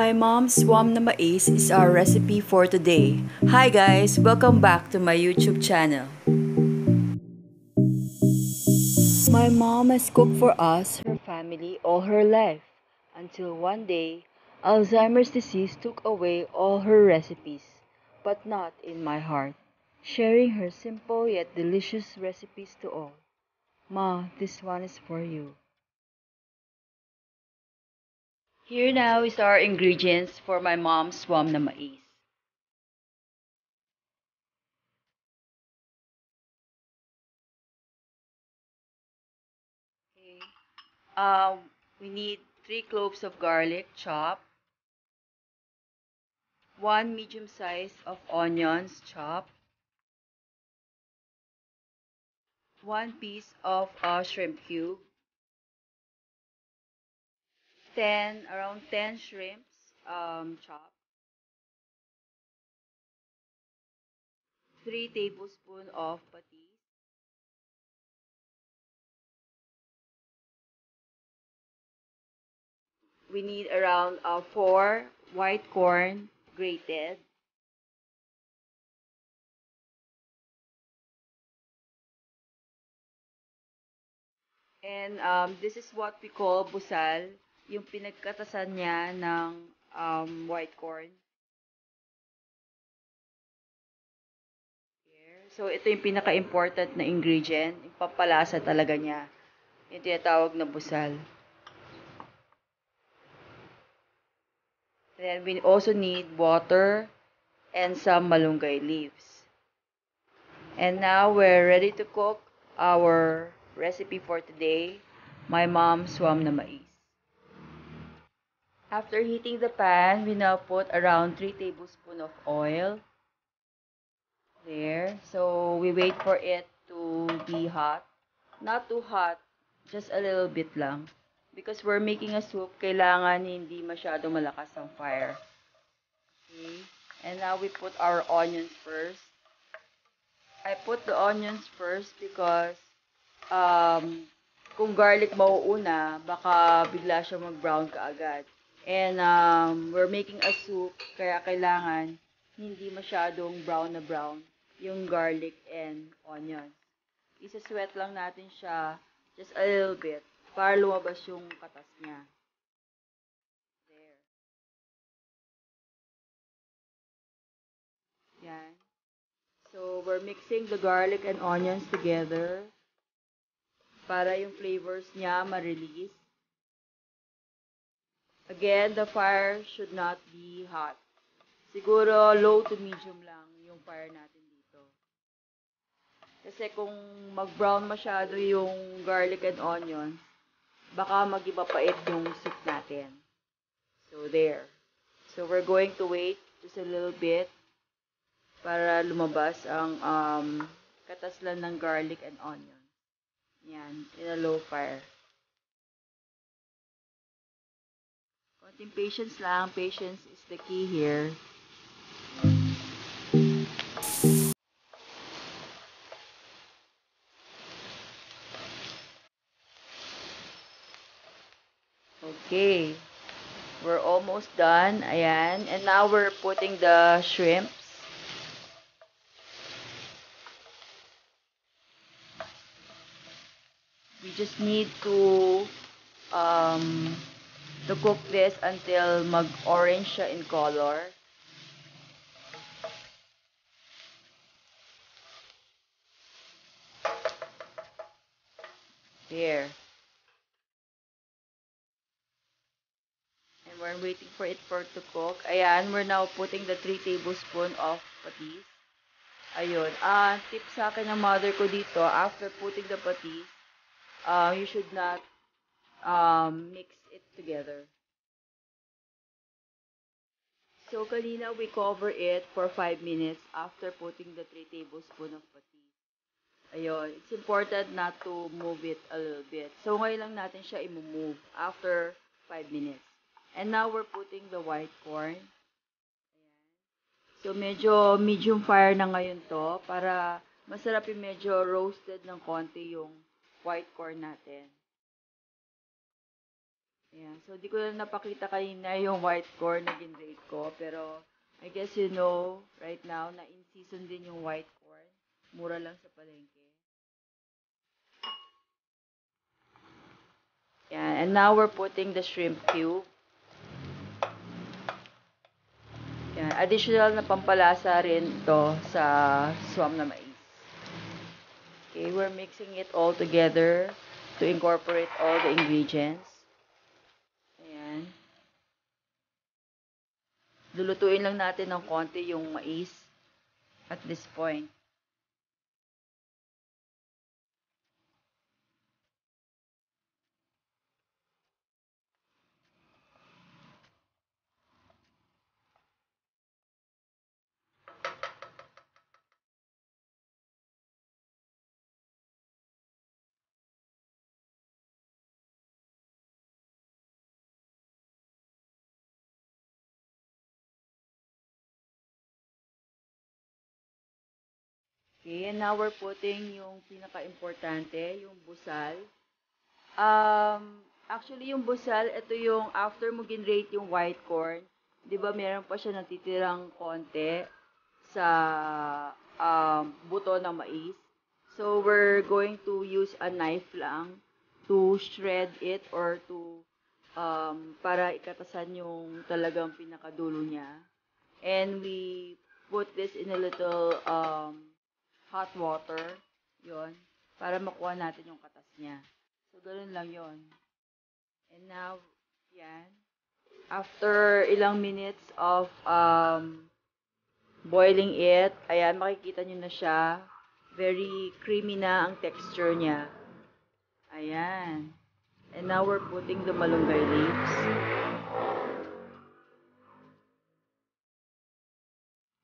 My mom's swam na mais is our recipe for today. Hi guys, welcome back to my YouTube channel. My mom has cooked for us, her family, all her life. Until one day, Alzheimer's disease took away all her recipes, but not in my heart, sharing her simple yet delicious recipes to all. Ma, this one is for you. Here now is our ingredients for my mom's swam na mais. Okay. We need 3 cloves of garlic chopped, 1 medium size of onions chopped, 1 piece of shrimp cube, around 10 shrimps chopped, 3 tablespoons of patis, we need around 4 white corn grated, and this is what we call busal, yung pinagkatasan niya ng white corn. So, ito yung pinaka-important na ingredient, yung pampalasa talaga niya, yung tinatawag na busal. Then, we also need water and some malunggay leaves. And now, we're ready to cook our recipe for today, my mom's swam na mais. After heating the pan, we now put around 3 tablespoons of oil. There. So, we wait for it to be hot. Not too hot, just a little bit lang. Because we're making a soup, kailangan hindi masyado malakas ang fire. Okay. And now we put our onions first. I put the onions first because kung garlic mauuna, baka bigla siya mag-brown kaagad. And we're making a soup, kaya kailangan hindi masyadong brown na brown yung garlic and onions. Isa-sweat lang natin siya just a little bit para lumabas yung katas niya. There. Yan. So, we're mixing the garlic and onions together para yung flavors niya ma-release. Again, the fire should not be hot. Siguro low to medium lang yung fire natin dito. Kasi kung mag-brown masyado yung garlic and onions, baka mag-iba pait yung soup natin. So, there. So, we're going to wait just a little bit para lumabas ang kataslan ng garlic and onion. Yan, in a low fire. Konting patience lang. Patience is the key here. Okay. We're almost done. Ayan. And now we're putting the shrimps. We just need to cook this until mag-orange siya in color. Here. And we're waiting for it to cook. Ayan, we're now putting the 3 tablespoons of patis. Ayun. Tip sa akin ng mother ko dito, after putting the patis, you should not mix it together. So, kanina we cover it for 5 minutes after putting the 3 tablespoons of patis. Ayun. It's important not to move it a little bit. So, ngayon lang natin siya i-move after 5 minutes. And now, we're putting the white corn. Ayan. So, medyo medium fire na ngayon to para masarap yung medyo roasted ng konti yung white corn natin. Ayan. So, di ko na napakita kanina yung white corn na ginrate ko. Pero, I guess you know, right now, na in season din yung white corn. Mura lang sa palengke. Ayan. And now, we're putting the shrimp cube. Ayan. Additional na pampalasa rin to sa swam na mais. Okay, we're mixing it all together to incorporate all the ingredients. Ayan. Lulutuin lang natin ng konti yung mais at this point. Okay, and now we're putting yung pinaka-importante, yung busal. Actually, yung busal, ito yung after mo ginrate yung white corn, di ba meron pa siya natitirang konti sa buto ng mais. So, we're going to use a knife lang to shred it or to para ikatasan yung talagang pinakadulo niya. And we put this in a little hot water, yon, para makuha natin yung katas niya. So, ganun lang yon. And now, yan. After ilang minutes of boiling it, ayan, makikita nyo na siya. Very creamy na ang texture niya. Ayan. And now, we're putting the malunggay leaves.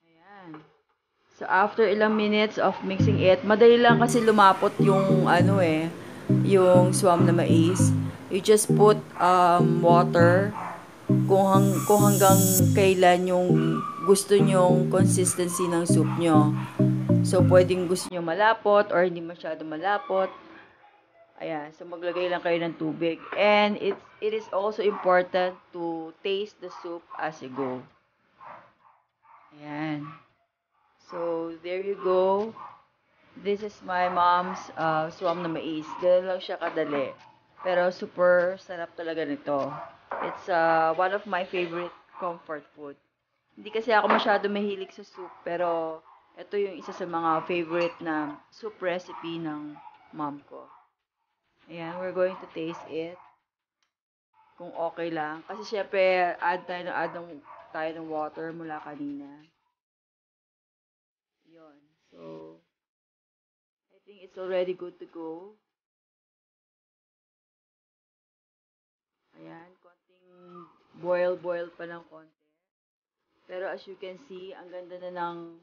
Ayan. So, after ilang minutes of mixing it, madali lang kasi lumapot yung yung swam na mais. You just put water kung hanggang kailan yung gusto nyong consistency ng soup nyo. So, pwedeng gusto nyo malapot or hindi masyado malapot. Ayan, so maglagay lang kayo ng tubig. And it is also important to taste the soup as you go. Ayan. So, there you go. This is my mom's swam na mais. Ganun lang siya kadali. Pero super sarap talaga nito. It's one of my favorite comfort food. Hindi kasi ako masyado mahilig sa soup, pero ito yung isa sa mga favorite na soup recipe ng mom ko. Ayan, we're going to taste it. Kung okay lang. Kasi syempre, tayo ng water mula kanina. Yun. So, I think it's already good to go. Ayan, konting boil pa ng konti. Pero as you can see, ang ganda na ng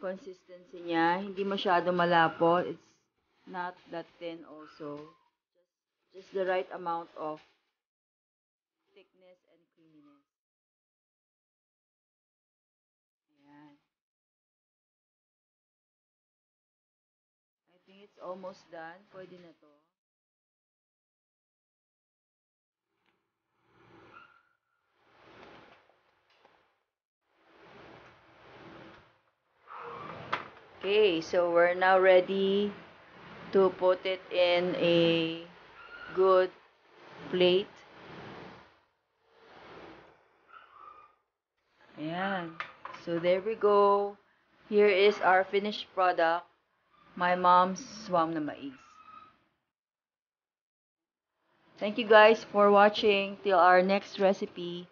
consistency niya. Hindi masyado malapot. It's not that thin also. Just the right amount of thickness and creaminess. Ayan. I think it's almost done. Pwede na to. Okay, so we're now ready to put it in a good plate. Ayan. So there we go. Here is our finished product. My mom's swam na mais. Thank you guys for watching. Till our next recipe.